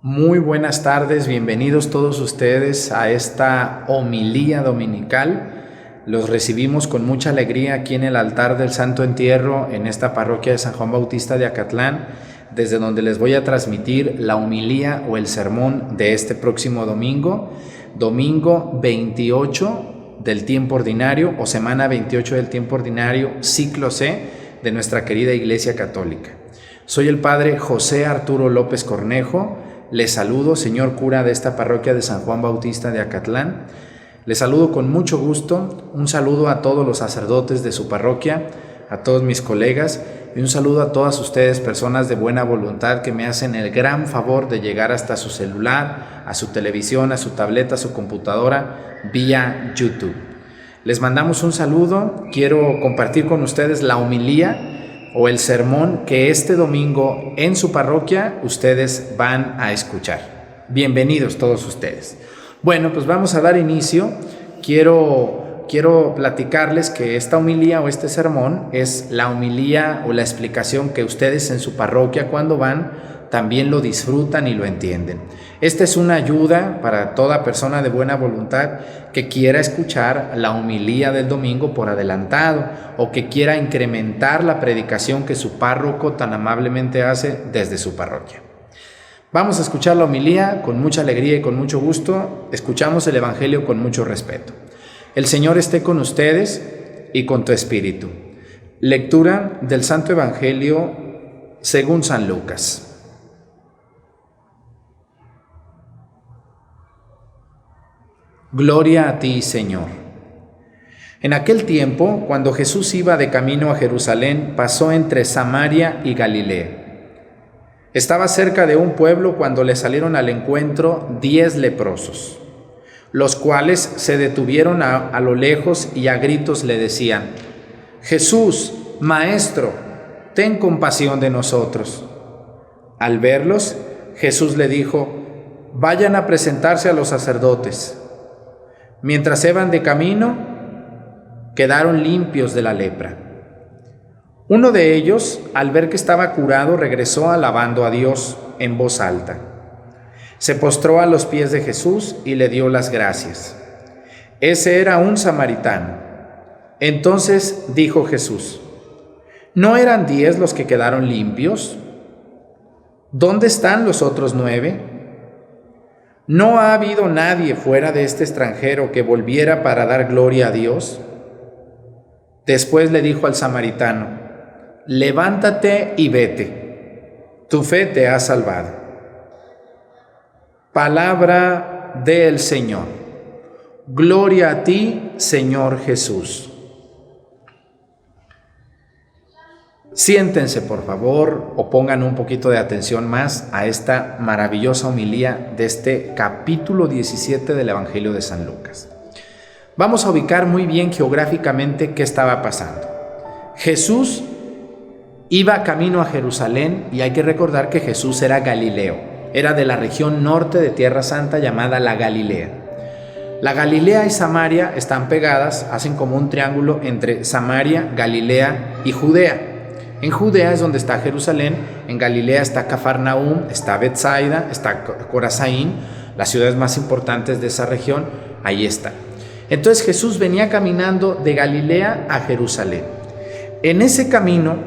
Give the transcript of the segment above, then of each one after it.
Muy buenas tardes, bienvenidos todos ustedes a esta homilía dominical. Los recibimos con mucha alegría aquí en el altar del Santo Entierro, en esta parroquia de San Juan Bautista de Acatlán, desde donde les voy a transmitir la homilía o el sermón de este próximo domingo, domingo 28 del tiempo ordinario o semana 28 del tiempo ordinario, ciclo C de nuestra querida Iglesia Católica. Soy el Padre José Arturo López Cornejo. Les saludo, señor cura de esta parroquia de San Juan Bautista de Acatlán. Les saludo con mucho gusto. Un saludo a todos los sacerdotes de su parroquia, a todos mis colegas y un saludo a todas ustedes, personas de buena voluntad que me hacen el gran favor de llegar hasta su celular, a su televisión, a su tableta, a su computadora, vía YouTube. Les mandamos un saludo. Quiero compartir con ustedes la homilía o el sermón que este domingo en su parroquia ustedes van a escuchar. Bienvenidos todos ustedes. Bueno, pues vamos a dar inicio. Quiero platicarles que esta homilía o este sermón es la homilía o la explicación que ustedes en su parroquia cuando van también lo disfrutan y lo entienden. Esta es una ayuda para toda persona de buena voluntad que quiera escuchar la homilía del domingo por adelantado o que quiera incrementar la predicación que su párroco tan amablemente hace desde su parroquia. Vamos a escuchar la homilía con mucha alegría y con mucho gusto. Escuchamos el Evangelio con mucho respeto. El Señor esté con ustedes y con tu espíritu. Lectura del Santo Evangelio según San Lucas. Gloria a ti, Señor. En aquel tiempo, cuando Jesús iba de camino a Jerusalén, pasó entre Samaria y Galilea. Estaba cerca de un pueblo cuando le salieron al encuentro 10 leprosos, los cuales se detuvieron a lo lejos y a gritos le decían: Jesús, Maestro, ten compasión de nosotros. Al verlos, Jesús le dijo: vayan a presentarse a los sacerdotes. Mientras iban de camino, quedaron limpios de la lepra. Uno de ellos, al ver que estaba curado, regresó alabando a Dios en voz alta. Se postró a los pies de Jesús y le dio las gracias. Ese era un samaritano. Entonces dijo Jesús: ¿no eran 10 los que quedaron limpios? ¿Dónde están los otros 9? ¿No ha habido nadie fuera de este extranjero que volviera para dar gloria a Dios? Después le dijo al samaritano: levántate y vete, tu fe te ha salvado. Palabra del Señor. Gloria a ti, Señor Jesús. Siéntense, por favor, o pongan un poquito de atención más a esta maravillosa homilía de este capítulo 17 del Evangelio de San Lucas. Vamos a ubicar muy bien geográficamente qué estaba pasando. Jesús iba camino a Jerusalén y hay que recordar que Jesús era galileo, era de la región norte de Tierra Santa llamada la Galilea. La Galilea y Samaria están pegadas, hacen como un triángulo entre Samaria, Galilea y Judea. En Judea es donde está Jerusalén, en Galilea está Cafarnaúm, está Betsaida, está Corazaín, las ciudades más importantes de esa región, ahí está. Entonces Jesús venía caminando de Galilea a Jerusalén. En ese camino,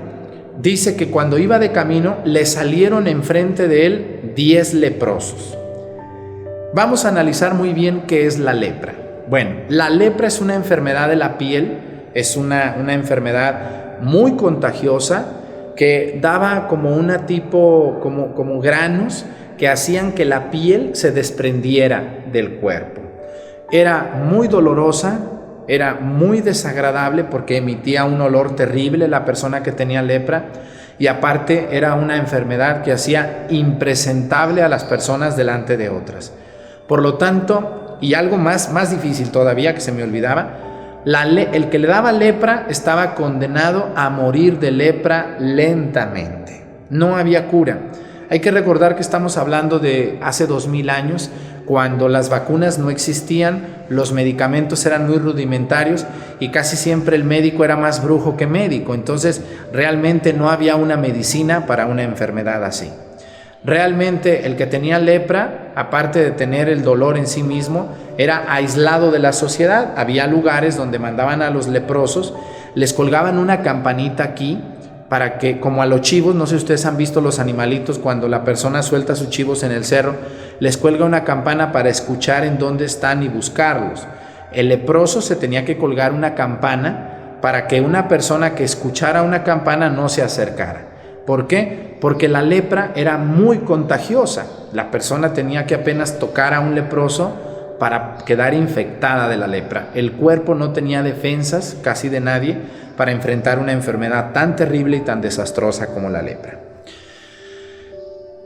dice que cuando iba de camino, le salieron enfrente de él 10 leprosos. Vamos a analizar muy bien qué es la lepra. Bueno, la lepra es una enfermedad de la piel, es una enfermedad muy contagiosa que daba como una tipo, como granos que hacían que la piel se desprendiera del cuerpo. Era muy dolorosa, era muy desagradable porque emitía un olor terrible la persona que tenía lepra y aparte era una enfermedad que hacía impresentable a las personas delante de otras. Por lo tanto, y algo más difícil todavía que se me olvidaba, el que le daba lepra estaba condenado a morir de lepra lentamente. No había cura. Hay que recordar que estamos hablando de hace 2000 años, cuando las vacunas no existían, los medicamentos eran muy rudimentarios y casi siempre el médico era más brujo que médico. Entonces, realmente no había una medicina para una enfermedad así. Realmente el que tenía lepra, aparte de tener el dolor en sí mismo, era aislado de la sociedad. Había lugares donde mandaban a los leprosos, les colgaban una campanita aquí para que, como a los chivos, no sé si ustedes han visto los animalitos, cuando la persona suelta sus chivos en el cerro, les cuelga una campana para escuchar en dónde están y buscarlos. El leproso se tenía que colgar una campana para que una persona que escuchara una campana no se acercara. ¿Por qué? Porque la lepra era muy contagiosa. La persona tenía que apenas tocar a un leproso para quedar infectada de la lepra. El cuerpo no tenía defensas, casi de nadie, para enfrentar una enfermedad tan terrible y tan desastrosa como la lepra.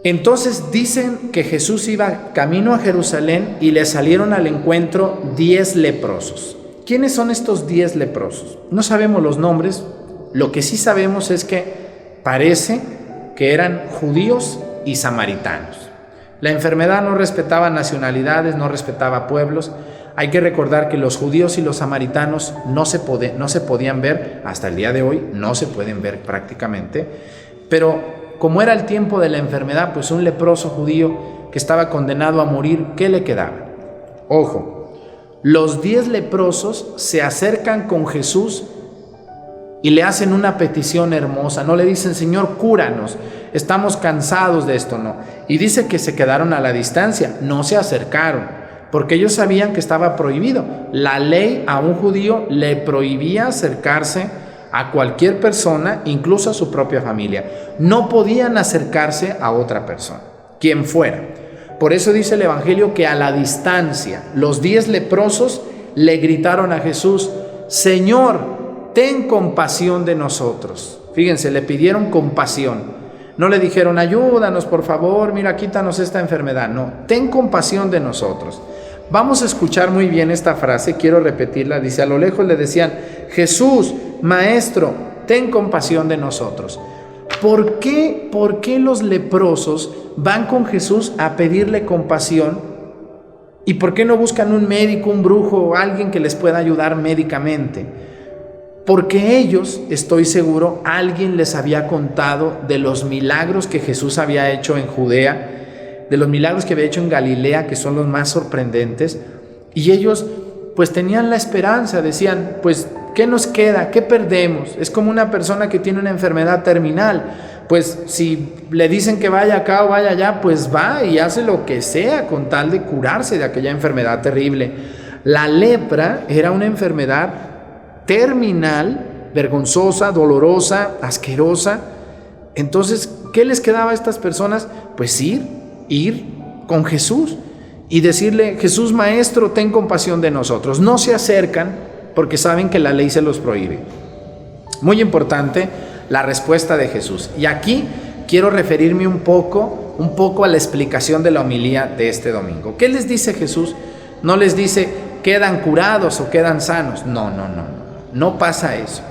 Entonces dicen que Jesús iba camino a Jerusalén y le salieron al encuentro 10 leprosos. ¿Quiénes son estos 10 leprosos? No sabemos los nombres. Lo que sí sabemos es que parece que eran judíos y samaritanos. La enfermedad no respetaba nacionalidades, no respetaba pueblos. Hay que recordar que los judíos y los samaritanos no se podían ver, hasta el día de hoy no se pueden ver prácticamente, pero como era el tiempo de la enfermedad, pues un leproso judío que estaba condenado a morir, ¿qué le quedaba? Ojo, los 10 leprosos se acercan con Jesús y le hacen una petición hermosa. No le dicen, Señor, cúranos, estamos cansados de esto, no. Y dice que se quedaron a la distancia, no se acercaron, porque ellos sabían que estaba prohibido. La ley a un judío le prohibía acercarse a cualquier persona, incluso a su propia familia. No podían acercarse a otra persona, quien fuera. Por eso dice el Evangelio que a la distancia, los 10 leprosos le gritaron a Jesús, Señor, ten compasión de nosotros. Fíjense, le pidieron compasión. No le dijeron, ayúdanos por favor, mira, quítanos esta enfermedad. No, ten compasión de nosotros. Vamos a escuchar muy bien esta frase, quiero repetirla. Dice, a lo lejos le decían, Jesús, Maestro, ten compasión de nosotros. ¿Por qué los leprosos van con Jesús a pedirle compasión? ¿Y por qué no buscan un médico, un brujo o alguien que les pueda ayudar médicamente? Porque ellos, estoy seguro, alguien les había contado de los milagros que Jesús había hecho en Judea, de los milagros que había hecho en Galilea, que son los más sorprendentes, y ellos pues tenían la esperanza, decían, pues, ¿qué nos queda? ¿Qué perdemos? Es como una persona que tiene una enfermedad terminal, pues si le dicen que vaya acá o vaya allá, pues va y hace lo que sea con tal de curarse de aquella enfermedad terrible. La lepra era una enfermedad terminal, vergonzosa, dolorosa, asquerosa. Entonces, ¿qué les quedaba a estas personas? Pues ir con Jesús y decirle, Jesús, Maestro, ten compasión de nosotros. No se acercan porque saben que la ley se los prohíbe. Muy importante la respuesta de Jesús. Y aquí quiero referirme un poco a la explicación de la homilía de este domingo. ¿Qué les dice Jesús? No les dice, quedan curados o quedan sanos. No pasa eso.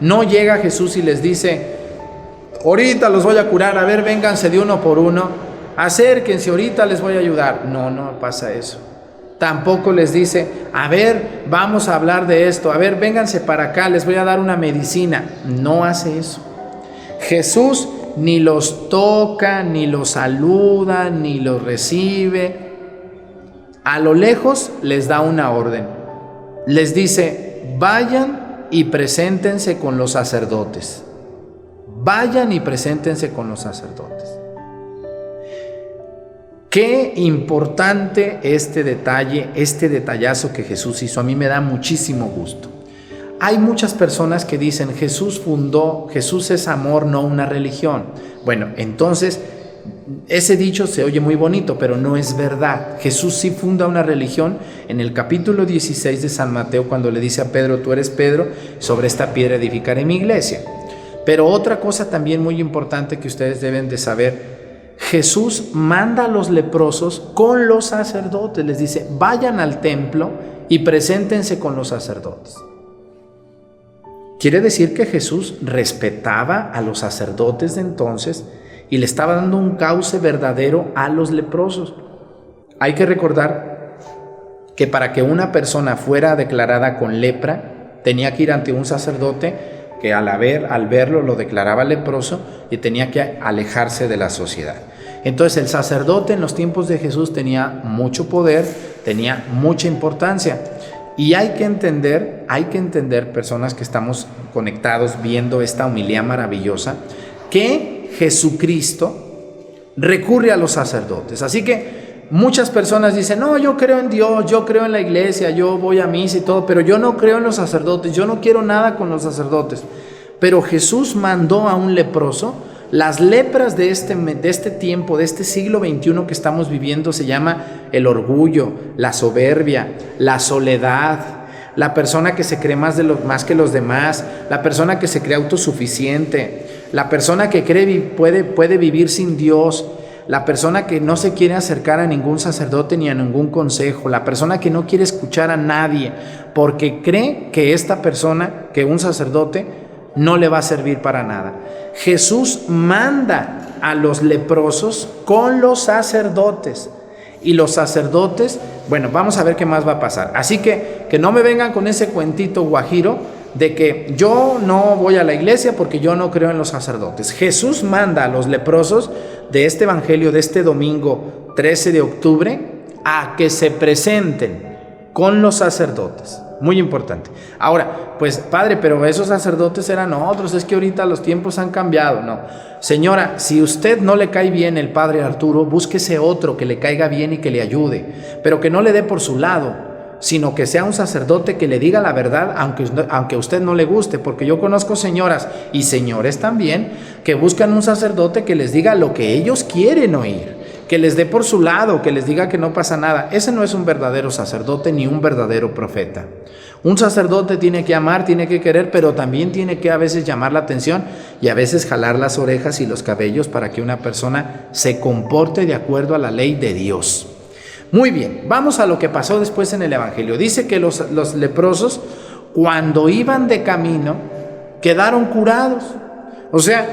No llega Jesús y les dice, ahorita los voy a curar, a ver, vénganse de uno por uno, acérquense, ahorita les voy a ayudar. No pasa eso. Tampoco les dice, a ver, vamos a hablar de esto, a ver, vénganse para acá, les voy a dar una medicina. No hace eso. Jesús ni los toca, ni los saluda, ni los recibe. A lo lejos les da una orden. Les dice, vayan y preséntense con los sacerdotes. Vayan y preséntense con los sacerdotes. Qué importante este detalle, este detallazo que Jesús hizo. A mí me da muchísimo gusto. Hay muchas personas que dicen, Jesús es amor, no una religión. Bueno, entonces, ese dicho se oye muy bonito, pero no es verdad. Jesús sí funda una religión en el capítulo 16 de San Mateo, cuando le dice a Pedro, tú eres Pedro, sobre esta piedra edificaré mi iglesia. Pero otra cosa también muy importante que ustedes deben de saber, Jesús manda a los leprosos con los sacerdotes, les dice, vayan al templo y preséntense con los sacerdotes. Quiere decir que Jesús respetaba a los sacerdotes de entonces y le estaba dando un cauce verdadero a los leprosos. Hay que recordar que para que una persona fuera declarada con lepra, tenía que ir ante un sacerdote que al verlo lo declaraba leproso y tenía que alejarse de la sociedad. Entonces el sacerdote en los tiempos de Jesús tenía mucho poder, tenía mucha importancia. Y hay que entender, personas que estamos conectados viendo esta homilía maravillosa, que Jesucristo recurre a los sacerdotes. Así que muchas personas dicen, no, yo creo en Dios, yo creo en la iglesia, yo voy a misa y todo, pero yo no creo en los sacerdotes, yo no quiero nada con los sacerdotes. Pero Jesús mandó a un leproso. Las lepras de este tiempo, de este siglo XXI que estamos viviendo, se llama el orgullo, la soberbia, la soledad, la persona que se cree más que los demás, la persona que se cree autosuficiente, la persona que cree puede vivir sin Dios, la persona que no se quiere acercar a ningún sacerdote ni a ningún consejo, la persona que no quiere escuchar a nadie porque cree que que un sacerdote no le va a servir para nada. Jesús manda a los leprosos con los sacerdotes. Y los sacerdotes, bueno, vamos a ver qué más va a pasar. Así que no me vengan con ese cuentito guajiro de que yo no voy a la iglesia porque yo no creo en los sacerdotes. Jesús manda a los leprosos de este evangelio, de este domingo 13 de octubre, a que se presenten con los sacerdotes. Muy importante. Ahora, pues padre, pero esos sacerdotes eran otros, es que ahorita los tiempos han cambiado. No, señora, si usted no le cae bien el padre Arturo, búsquese otro que le caiga bien y que le ayude, pero que no le dé por su lado, sino que sea un sacerdote que le diga la verdad, aunque a usted no le guste, porque yo conozco señoras y señores también que buscan un sacerdote que les diga lo que ellos quieren oír, que les dé por su lado, que les diga que no pasa nada. Ese no es un verdadero sacerdote ni un verdadero profeta. Un sacerdote tiene que amar, tiene que querer, pero también tiene que a veces llamar la atención y a veces jalar las orejas y los cabellos para que una persona se comporte de acuerdo a la ley de Dios. Muy bien, vamos a lo que pasó después en el evangelio. Dice que los leprosos, cuando iban de camino, quedaron curados. O sea,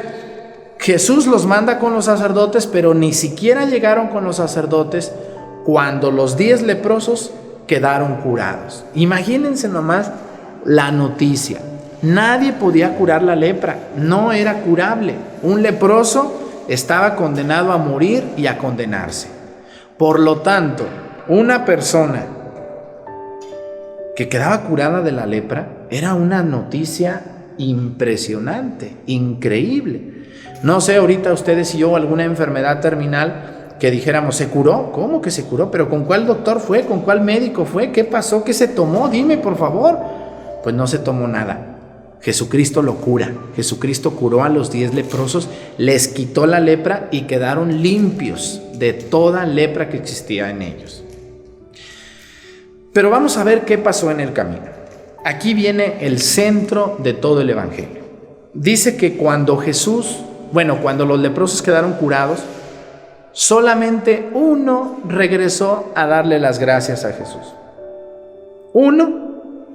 Jesús los manda con los sacerdotes, pero ni siquiera llegaron con los sacerdotes cuando los 10 leprosos quedaron curados. Imagínense nomás la noticia. Nadie podía curar la lepra, no era curable. Un leproso estaba condenado a morir y a condenarse. Por lo tanto, una persona que quedaba curada de la lepra era una noticia impresionante, increíble. No sé ahorita ustedes y yo alguna enfermedad terminal que dijéramos, ¿se curó? ¿Cómo que se curó? ¿Pero con cuál doctor fue? ¿Con cuál médico fue? ¿Qué pasó? ¿Qué se tomó? Dime, por favor. Pues no se tomó nada. Jesucristo lo cura. Jesucristo curó a los 10 leprosos, les quitó la lepra y quedaron limpios de toda lepra que existía en ellos. Pero vamos a ver qué pasó en el camino. Aquí viene el centro de todo el evangelio. Dice que cuando los leprosos quedaron curados, solamente uno regresó a darle las gracias a Jesús. Uno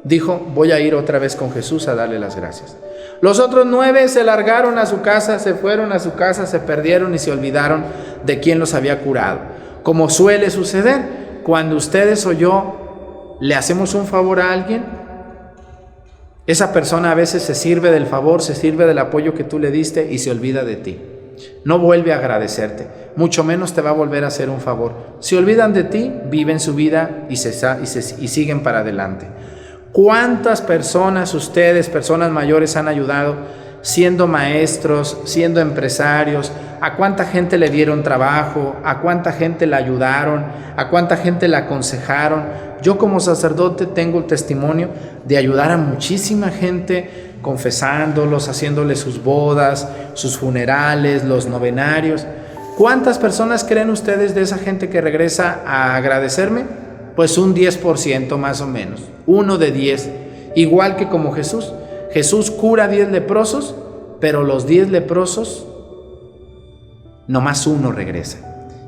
dijo, voy a ir otra vez con Jesús a darle las gracias. Los otros 9 se largaron a su casa, se fueron a su casa, se perdieron y se olvidaron de quién los había curado. Como suele suceder, cuando ustedes o yo le hacemos un favor a alguien, esa persona a veces se sirve del favor, se sirve del apoyo que tú le diste y se olvida de ti. No vuelve a agradecerte, mucho menos te va a volver a hacer un favor. Se olvidan de ti, viven su vida y siguen para adelante. ¿Cuántas personas ustedes, personas mayores, han ayudado siendo maestros, siendo empresarios? ¿A cuánta gente le dieron trabajo? ¿A cuánta gente la ayudaron? ¿A cuánta gente la aconsejaron? Yo como sacerdote tengo el testimonio de ayudar a muchísima gente, confesándolos, haciéndoles sus bodas, sus funerales, los novenarios. ¿Cuántas personas creen ustedes de esa gente que regresa a agradecerme? Pues un 10% más o menos, 1 de 10, igual que como Jesús. Jesús cura 10 leprosos, pero los 10 leprosos, nomás uno regresa.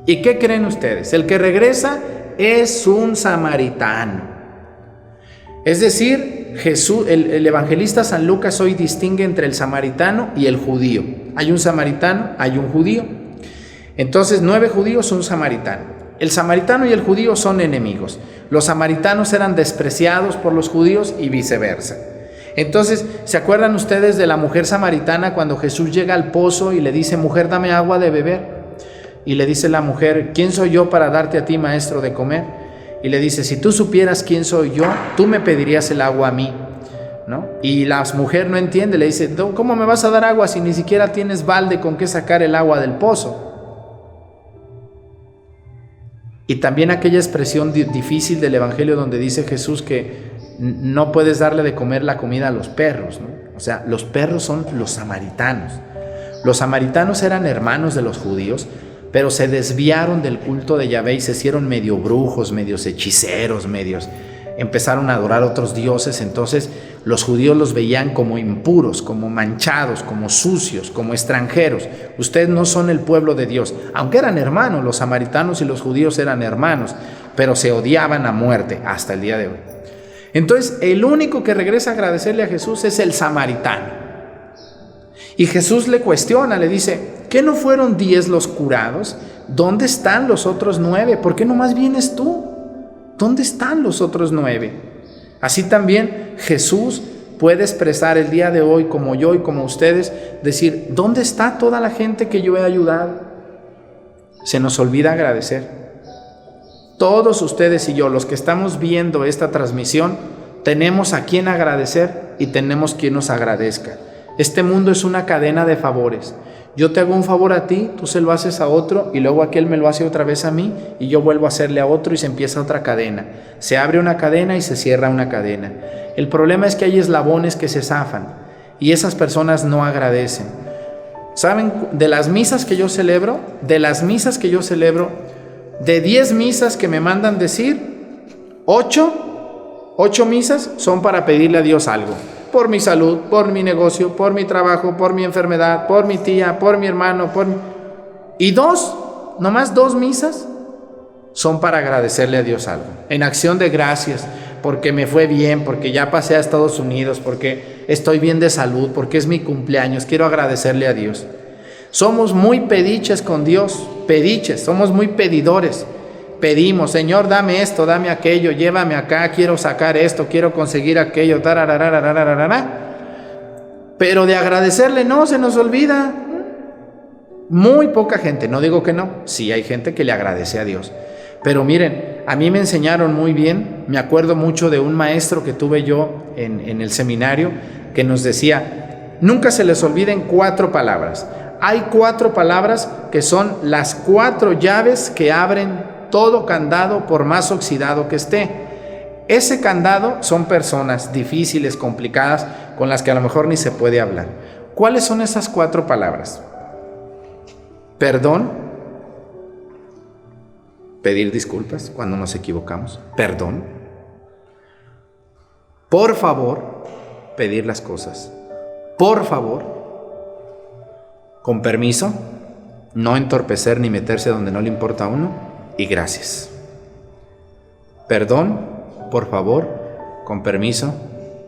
¿Y qué creen ustedes? El que regresa es un samaritano. Es decir, Jesús, el evangelista San Lucas hoy distingue entre el samaritano y el judío. Hay un samaritano, hay un judío. Entonces 9 judíos, un samaritano. El samaritano y el judío son enemigos. Los samaritanos eran despreciados por los judíos y viceversa. Entonces, ¿se acuerdan ustedes de la mujer samaritana cuando Jesús llega al pozo y le dice, mujer, dame agua de beber? Y le dice la mujer: ¿quién soy yo para darte a ti, maestro, de comer? Y le dice: si tú supieras quién soy yo, tú me pedirías el agua a mí, ¿no? Y la mujer no entiende, le dice: ¿cómo me vas a dar agua si ni siquiera tienes balde con qué sacar el agua del pozo? Y también aquella expresión difícil del Evangelio donde dice Jesús que no puedes darle de comer la comida a los perros, ¿no? O sea, los perros son los samaritanos. Los samaritanos eran hermanos de los judíos, pero se desviaron del culto de Yahvé y se hicieron medio brujos, medios hechiceros, empezaron a adorar otros dioses. Entonces los judíos los veían como impuros, como manchados, como sucios, como extranjeros. Ustedes no son el pueblo de Dios. Aunque eran hermanos, los samaritanos y los judíos eran hermanos, pero se odiaban a muerte hasta el día de hoy. Entonces el único que regresa a agradecerle a Jesús es el samaritano. Y Jesús le cuestiona, le dice: ¿qué no fueron 10 los curados? ¿Dónde están los otros 9? ¿Por qué nomás vienes tú? ¿Dónde están los otros 9? Así también Jesús puede expresar el día de hoy, como yo y como ustedes, decir: ¿dónde está toda la gente que yo he ayudado? Se nos olvida agradecer. Todos ustedes y yo, los que estamos viendo esta transmisión, tenemos a quien agradecer y tenemos quien nos agradezca. Este mundo es una cadena de favores. Yo te hago un favor a ti, tú se lo haces a otro, y luego aquel me lo hace otra vez a mí, y yo vuelvo a hacerle a otro, y se empieza otra cadena. Se abre una cadena y se cierra una cadena. El problema es que hay eslabones que se zafan, y esas personas no agradecen. ¿Saben? De las misas que yo celebro, de 10 misas que me mandan decir, 8 misas son para pedirle a Dios algo. Por mi salud, por mi negocio, por mi trabajo, por mi enfermedad, por mi tía, por mi hermano, y nomás 2 misas son para agradecerle a Dios algo, en acción de gracias, porque me fue bien, porque ya pasé a Estados Unidos, porque estoy bien de salud, porque es mi cumpleaños, quiero agradecerle a Dios. Somos muy pediches con Dios, somos muy pedidores. Pedimos: Señor, dame esto, dame aquello, llévame acá, quiero sacar esto, quiero conseguir aquello, pero de agradecerle no, se nos olvida. Muy poca gente, no digo que no, sí hay gente que le agradece a Dios, pero miren, a mí me enseñaron muy bien. Me acuerdo mucho de un maestro que tuve yo en el seminario, que nos decía: nunca se les olviden 4 palabras. Hay 4 palabras que son las 4 llaves que abren todo candado, por más oxidado que esté. Ese candado son personas difíciles, complicadas, con las que a lo mejor ni se puede hablar. ¿Cuáles son esas 4 palabras? Perdón, pedir disculpas cuando nos equivocamos, perdón. Por favor, pedir las cosas, por favor. Con permiso, no entorpecer ni meterse donde no le importa a uno. Y gracias. Perdón, por favor, con permiso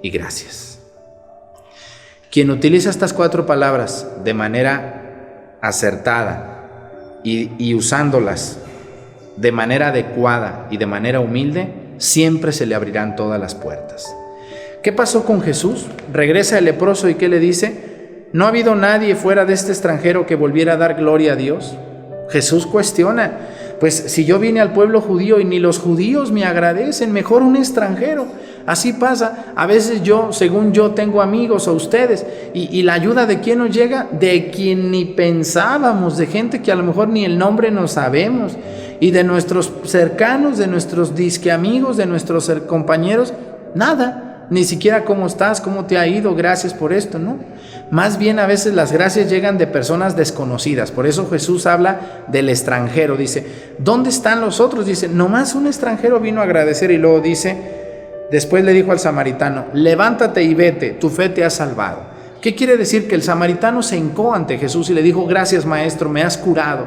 y gracias. Quien utiliza estas 4 palabras de manera acertada y usándolas de manera adecuada y de manera humilde, siempre se le abrirán todas las puertas. ¿Qué pasó con Jesús? Regresa el leproso y ¿qué le dice? ¿No ha habido nadie fuera de este extranjero que volviera a dar gloria a Dios? Jesús cuestiona: pues si yo vine al pueblo judío y ni los judíos me agradecen, mejor un extranjero. Así pasa, a veces según yo tengo amigos o ustedes, y la ayuda de quién nos llega, de quien ni pensábamos, de gente que a lo mejor ni el nombre no sabemos, y de nuestros cercanos, de nuestros disque amigos, de nuestros compañeros, nada, ni siquiera cómo estás, cómo te ha ido, gracias por esto, ¿no? Más bien a veces las gracias llegan de personas desconocidas. Por eso Jesús habla del extranjero. Dice: ¿dónde están los otros? Dice: nomás un extranjero vino a agradecer. Y luego dice, después le dijo al samaritano: levántate y vete, tu fe te ha salvado. ¿Qué quiere decir? Que el samaritano se hincó ante Jesús y le dijo: gracias, maestro, me has curado.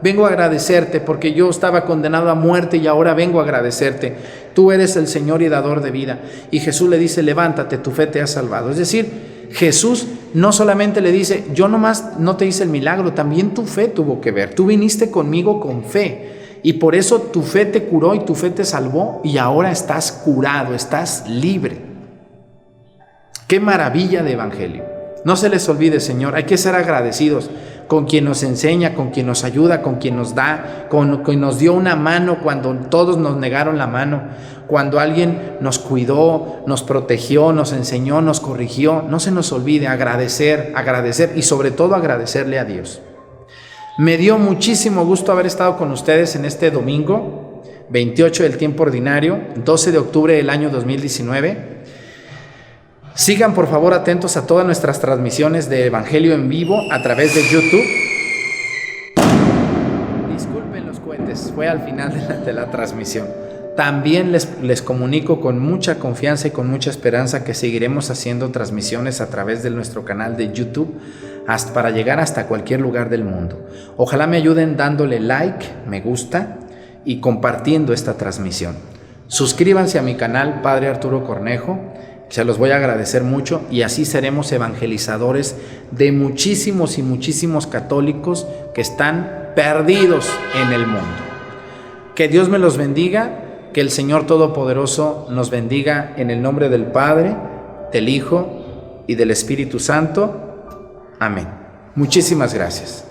Vengo a agradecerte porque yo estaba condenado a muerte y ahora vengo a agradecerte. Tú eres el Señor y dador de vida. Y Jesús le dice: levántate, tu fe te ha salvado. Es decir, Jesús no solamente le dice: yo nomás no te hice el milagro, también tu fe tuvo que ver. Tú viniste conmigo con fe y por eso tu fe te curó y tu fe te salvó y ahora estás curado, estás libre. ¡Qué maravilla de evangelio! No se les olvide, Señor, hay que ser agradecidos con quien nos enseña, con quien nos ayuda, con quien nos da, con quien nos dio una mano cuando todos nos negaron la mano, cuando alguien nos cuidó, nos protegió, nos enseñó, nos corrigió. No se nos olvide agradecer y sobre todo agradecerle a Dios. Me dio muchísimo gusto haber estado con ustedes en este domingo 28 del tiempo ordinario, 12 de octubre del año 2019. Sigan por favor atentos a todas nuestras transmisiones de Evangelio en vivo a través de YouTube. Disculpen los cohetes, fue al final de la transmisión. También les comunico con mucha confianza y con mucha esperanza que seguiremos haciendo transmisiones a través de nuestro canal de YouTube para llegar hasta cualquier lugar del mundo. Ojalá me ayuden dándole like, me gusta y compartiendo esta transmisión. Suscríbanse a mi canal Padre Arturo Cornejo, se los voy a agradecer mucho y así seremos evangelizadores de muchísimos y muchísimos católicos que están perdidos en el mundo. Que Dios me los bendiga, que el Señor Todopoderoso nos bendiga en el nombre del Padre, del Hijo y del Espíritu Santo. Amén. Muchísimas gracias.